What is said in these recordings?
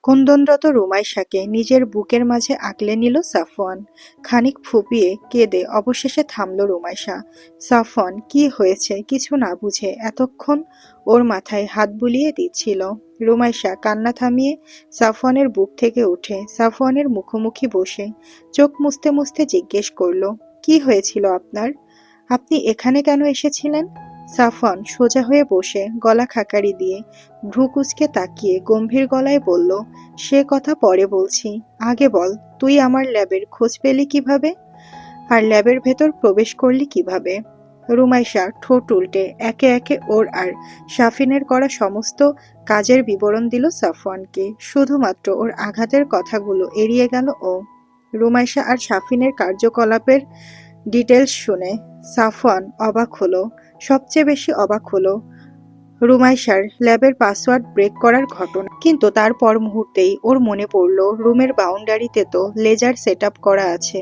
ক্রন্দনরত রুমাইশাকে নিজের বুকের মাঝে আগলে নিল সাফওয়ান। খানিক ফুঁপিয়ে কেঁদে অবশেষে থামল রুমাইশা। সাফওয়ান কি হয়েছে কিছু না বুঝে এতক্ষণ ওর মাথায় হাত বুলিয়ে দিচ্ছিল। রুমাইশা কান্না থামিয়ে সাফওয়ানের বুক থেকে উঠে সাফওয়ানের মুখোমুখি বসে চোখ মুছতে মুছতে জিজ্ঞেস করল, কি হয়েছিল আপনার? আপনি এখানে কেন এসেছিলেন? সাফওয়ান সোজা হয়ে বসে গলা খাকারি দিয়ে ভ্রু কুঁচকে তাকিয়ে গম্ভীর গলায় বলল, সে কথা পরে বলছি, আগে বল তুই আমার ল্যাবের খোঁজ পেলি কিভাবে, আর ল্যাবের ভেতর প্রবেশ করলি কিভাবে? রুমাইশা ঠোঁট উল্টে একে একে ওর আর শাফিনের করা সমস্ত কাজের বিবরণ দিল সাফওয়ানকে। শুধুমাত্র ওর আঘাতের কথাগুলো এড়িয়ে গেল ও। রুমাইশা আর শাফিনের কার্যকলাপের ডিটেলস শুনে সাফওয়ান অবাক হলো। সবচেয়ে বেশি অবাক হলো রুমাইশার ল্যাবের পাসওয়ার্ড ব্রেক করার ঘটনা। কিন্তু তারপর মুহূর্তেই ওর মনে পড়ল রুমের বাউন্ডারিতে তো লেজার সেট আপ করা আছে,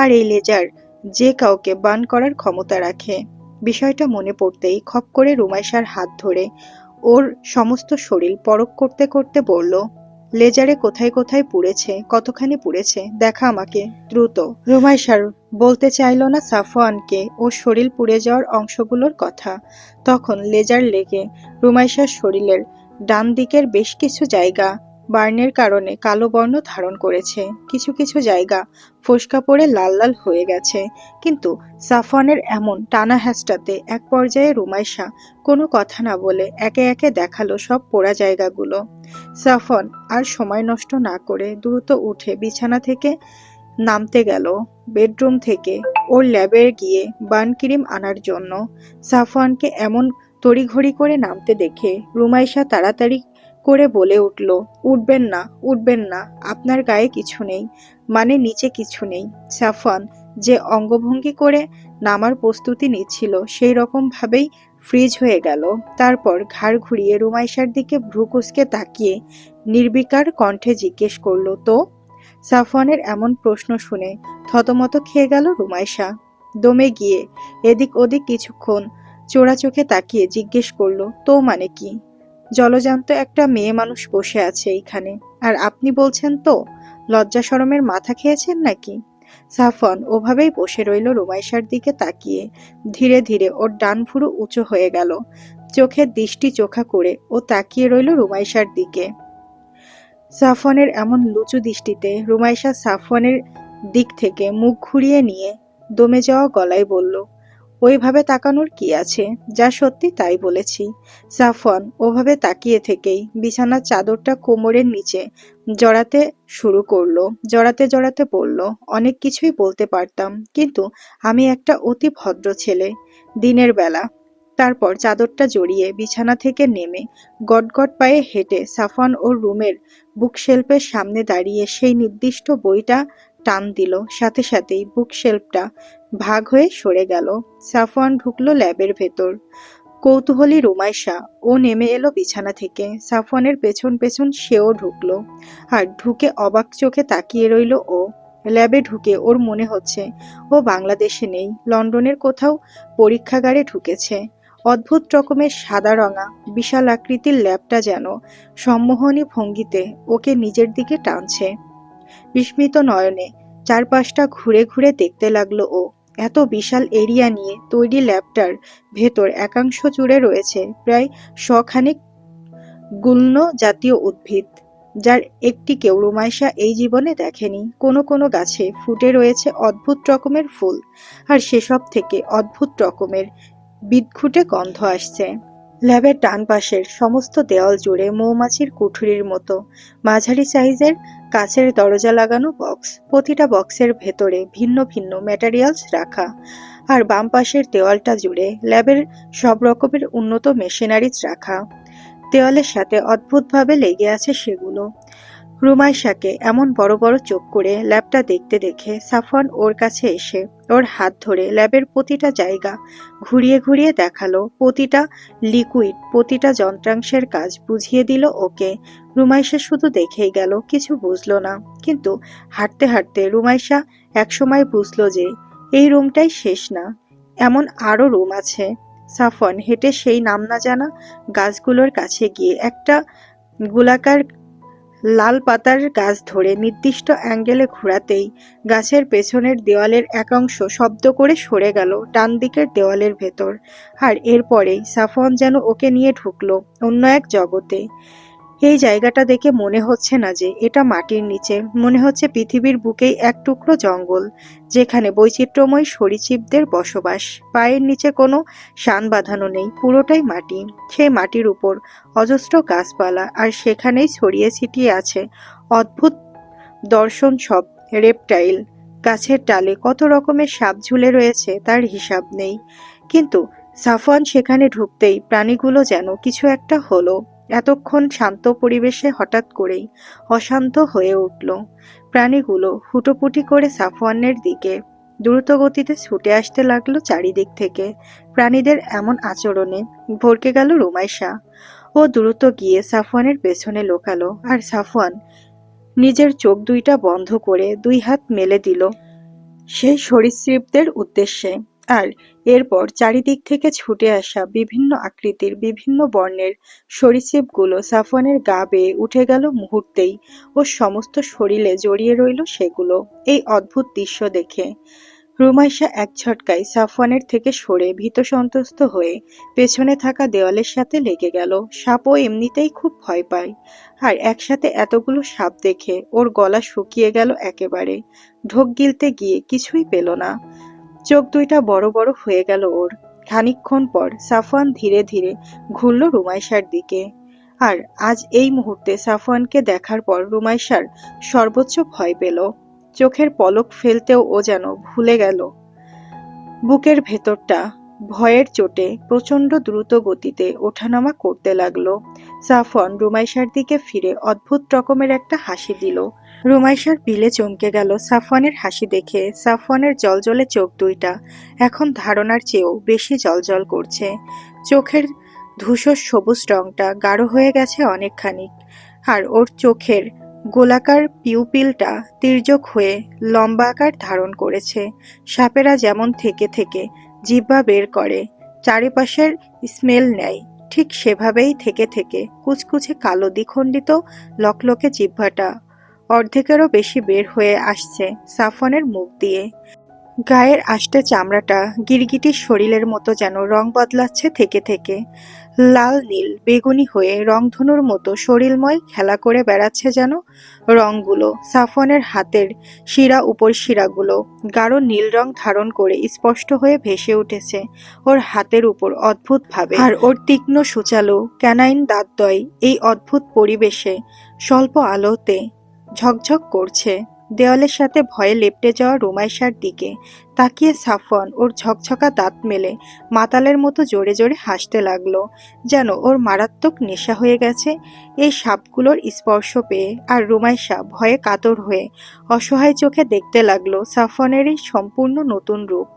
আর এই লেজার যে কাউকে বার্ন করার ক্ষমতা রাখে। বিষয়টা মনে পড়তেই খপ করে রুমাইশার হাত ধরে ওর সমস্ত শরীর পরখ করতে করতে বলল, লেজারে কোথায় কোথায় পুড়েছে, কতখানি পুড়েছে দেখা আমাকে দ্রুত। রুমাইশার বলতে চাইল না সাফওয়ানকে ওর শরীর পুড়ে যাওয়ার অংশগুলোর কথা। তখন লেজার লেগে রুমাইশার শরীরের ডান দিকের বেশ কিছু জায়গা বার্নের কারণে কালো বর্ণ ধারণ করেছে, কিছু কিছু জায়গা ফোস্কা পড়ে লাল লাল হয়ে গেছে। কিন্তু সাফওয়ানের এমন টানা হ্যাঁচটাতে এক পর্যায়ে রুমাইশা কোনো কথা না বলে একে একে দেখালো সব পোড়া জায়গাগুলো। সাফওয়ান আর সময় নষ্ট না করে দ্রুত উঠে বিছানা থেকে নামতে গেল বেডরুম থেকে ওর ল্যাবে গিয়ে বার্ন ক্রিম আনার জন্য। সাফওয়ানকে এমন তড়িঘড়ি করে নামতে দেখে রুমাইশা তাড়াতাড়ি করে বলে উঠল, উঠবেন না উঠবেন না, আপনার গায়ে কিছু নেই, মানে নিচে কিছু নেই। সাফওয়ান যে অঙ্গভঙ্গি করে নামার প্রস্তুতি নিচ্ছিল সেই রকম ভাবেই ফ্রিজ হয়ে গেল। তারপর ঘাড় ঘুরিয়ে রুমাইশার দিকে ভ্রু কুঁচকে তাকিয়ে নির্বিকার কণ্ঠে জিজ্ঞেস করল, তো? সাফওয়ানের এমন প্রশ্ন শুনে থতমত খেয়ে গেল রুমাইশা। দমে গিয়ে এদিক ওদিক কিছুক্ষণ চোরা চোখে তাকিয়ে জিজ্ঞেস করল, তো মানে কি? জলজান্ত একটা মেয়ে মানুষ বসে আছে এইখানে, আর আপনি বলছেন তো? লজ্জা শরমের মাথা খেয়েছেন নাকি? সাফওয়ান ওভাবেই বসে রইল রুমাইশার দিকে তাকিয়ে। ধীরে ধীরে ওর ডান ভুরু উঁচু হয়ে গেল। চোখের দৃষ্টি চোখা করে ও তাকিয়ে রইল রুমাইশার দিকে। সাফওয়ানের এমন লুচু দৃষ্টিতে রুমাইশা সাফওয়ানের দিক থেকে মুখ ঘুরিয়ে নিয়ে দমে যাওয়া গলায় বলল, ওইভাবে তাকানোর কি আছে, যা সত্যি তাই বলেছি। সাফওয়ান ওভাবে তাকিয়ে থেকেই বিছানার চাদরটা কোমরের নিচে জড়াতে শুরু করলো। জড়াতে জড়াতে বলল, অনেক কিছুই বলতে পারতাম, কিন্তু আমি একটা অতি ভদ্র ছেলে। দিনের বেলা। তারপর চাদরটা জড়িয়ে বিছানা থেকে নেমে গটগট পায়ে হেঁটে সাফওয়ান ওর রুমের বুকশেলফের সামনে দাঁড়িয়ে সেই নির্দিষ্ট বইটা টান দিল। সাথে সাথেই বুকশেলফটা ভাগ হয়ে সরে গেল। সাফওয়ান ঢুকলো ল্যাবের ভেতর। কৌতূহলী রুমাইশা ও নেমে এলো বিছানা থেকে। সাফওয়ানের পেছন পেছন সেও ঢুকলো, আর ঢুকে অবাক চোখে তাকিয়ে রইল ও। ল্যাবে ঢুকে ওর মনে হচ্ছে ও বাংলাদেশে নেই, লন্ডনের কোথাও পরীক্ষাগারে ঢুকেছে। অদ্ভুত রকমের সাদা রঙা বিশাল আকৃতির ল্যাবটা যেন সম্মোহনী ভঙ্গিতে ওকে নিজের দিকে টানছে। বিস্মিত নয়নে চারপাশটা ঘুরে ঘুরে দেখতে লাগলো ও। এত বিশাল এরিয়া নিয়ে তৈরি ল্যাবটার ভেতর একাংশ জুড়ে রয়েছে প্রায় শখানেক গুল্ম জাতীয় উদ্ভিদ, যার একটিকেও রুমাইশা এই জীবনে দেখেনি। কোনো কোনো গাছে ফুটে রয়েছে অদ্ভুত রকমের ফুল, আর সেসব থেকে অদ্ভুত রকমের বিদঘুটে গন্ধ আসছে। ল্যাবের ডান পাশের সমস্ত দেওয়াল জুড়ে মৌমাছির কুঠুরির মতো মাঝারি সাইজের কাচের দরজা লাগানো বক্স, প্রতিটা বক্সের ভেতরে ভিন্ন ভিন্ন ম্যাটেরিয়ালস রাখা। আর বাম পাশের দেওয়ালটা জুড়ে ল্যাবের সব রকমের উন্নত মেশিনারিজ রাখা। দেওয়ালের সাথে অদ্ভুতভাবে লেগে আছে সেগুলো। রুমাইশাকে এমন বড় বড় চোখ করে ল্যাবটা দেখতে দেখে সাফওয়ান ওর কাছে এসে ওর হাত ধরে ল্যাবের প্রতিটা জায়গা ঘুরিয়ে ঘুরিয়ে দেখালো। প্রতিটা লিকুইড, প্রতিটা যন্ত্রাংশের কাজ বুঝিয়ে দিল ওকে। রুমাইশা শুধু দেখেই গেল, কিছু বুঝলো না। কিন্তু হাঁটতে হাঁটতে রুমাইশা একসময় বুঝলো যে এই রুমটাই শেষ না, এমন আরো রুম আছে। সাফওয়ান হেঁটে সেই নাম না জানা গাছগুলোর কাছে গিয়ে একটা গোলাকার লাল পাতার গাছ ধরে নির্দিষ্ট অ্যাঙ্গেলে ঘোরাতেই গাছের পেছনের দেওয়ালের একাংশ শব্দ করে সরে গেল ডান দিকের দেওয়ালের ভেতর। আর এরপরেই সাফওয়ান যেন ওকে নিয়ে ঢুকলো অন্য এক জগতে। এই জায়গাটা দেখে মনে হচ্ছে না যে এটা মাটির নিচে, মনে হচ্ছে পৃথিবীর বুকেই এক টুকরো জঙ্গল, যেখানে বৈচিত্র্যময় সরীসৃপদের বসবাস। পায়ের নিচে কোনো শান বাঁধানো নেই, পুরোটাই মাটি। সেই মাটির উপর অজস্র গাছপালা, আর সেখানেই ছড়িয়ে ছিটিয়ে আছে অদ্ভুত দর্শন সব রেপটাইল। গাছের ডালে কত রকমের সাপ ঝুলে রয়েছে তার হিসাব নেই। কিন্তু সাফওয়ান সেখানে ঢুকতেই প্রাণীগুলো যেন কিছু একটা হলো। এতক্ষণ শান্ত পরিবেশে হঠাৎ করেই অশান্ত হয়ে উঠল। প্রাণীগুলো হুটোপুটি করে সাফওয়ানের দিকে দ্রুত গতিতে ছুটে আসতে লাগলো চারিদিক থেকে। প্রাণীদের এমন আচরণে ভড়কে গেল রুমাইশা। ও দ্রুত গিয়ে সাফওয়ানের পেছনে লুকালো, আর সাফওয়ান নিজের চোখ দুইটা বন্ধ করে দুই হাত মেলে দিল সেই সরীসৃপদের উদ্দেশ্যে। আর এরপর চারিদিক থেকে ছুটে আসা বিভিন্ন আকৃতির বিভিন্ন বর্ণের সরীসৃপগুলো সাফওয়ানের গা বেয়ে উঠে গেল মুহূর্তেই। ওর সমস্ত শরীরে জড়িয়ে রইল সেগুলো। এই অদ্ভুত দৃশ্য দেখে রুমাইশা এক ঝটকায় সাফওয়ানের থেকে সরে ভীত সন্ত্রস্ত হয়ে পেছনে থাকা দেওয়ালের সাথে লেগে গেল। সাপও এমনিতেই খুব ভয় পায়, আর একসাথে এতগুলো সাপ দেখে ওর গলা শুকিয়ে গেল একেবারে। ঢোক গিলতে গিয়ে কিছুই পেল না। চোখ দুইটা বড় বড় হয়ে গেল ওর। খানিকক্ষণ পর সাফওয়ান ধীরে ধীরে ঘুরল রুমাইশার দিকে। আর আজ এই মুহূর্তে সাফওয়ানকে দেখার পর রুমাইশার সর্বোচ্চ ভয় পেল। চোখের পলক ফেলতেও ও যেন ভুলে গেল। বুকের ভেতরটা ভয়ের চোটে প্রচণ্ড দ্রুত গতিতে ওঠানামা করতে লাগলো। সাফওয়ান রুমাইশার দিকে ফিরে অদ্ভুত রকমের একটা হাসি দিল। রুমাইশার পিলে চমকে গেল সাফওয়ানের হাসি দেখে। সাফওয়ানের জলজলে চোখ দুইটা এখন ধারণার চেয়েও বেশি জ্বলজ্বল করছে। চোখের ধূসর সবুজ রংটা গাঢ় হয়ে গেছে অনেকখানি, আর ওর চোখের গোলাকার পিউপিলটা তির্যক হয়ে লম্বা আকার ধারণ করেছে। সাপেরা যেমন থেকে থেকে জিহ্বা বের করে চারিপাশের স্মেল নেয়, ঠিক সেভাবেই থেকে থেকে কুচকুচে কালো দ্বিখণ্ডিত লকলকে জিহ্বাটা অর্ধেকেরও বেশি বের হয়ে আসছে সাফওয়ানের মুখ দিয়ে। গায়ের আষ্টে চামড়াটা গিরগিটির শরীরের মতো যেন রং বদলাচ্ছে থেকে থেকে। লাল নীল বেগুনি হয়ে রংধনুর মতো শরীরময় খেলা করে বেড়াচ্ছে যেন রংগুলো। সাফওয়ানের হাতের শিরা উপর শিরাগুলো গাঢ় নীল রং ধারণ করে স্পষ্ট হয়ে ভেসে উঠেছে ওর হাতের উপর অদ্ভুতভাবে। আর ওর তীক্ষ্ণ সূচালো ক্যানাইন দাঁতদ্বয় এই অদ্ভুত পরিবেশে স্বল্প আলোতে ঝকঝক করছে। দেওয়ালের সাথে ভয়ে লেপ্টে যাওয়া রুমাইশার দিকে তাকিয়ে সাফওয়ান ওর ঝকঝকা দাঁত মেলে মাতালের মতো জোরে জোরে হাসতে লাগলো, যেন ওর মারাত্মক নেশা হয়ে গেছে এই সাপগুলোর স্পর্শ পেয়ে। আর রুমাইশা ভয়ে কাতর হয়ে অসহায় চোখে দেখতে লাগলো সাফওয়ানের এই সম্পূর্ণ নতুন রূপ।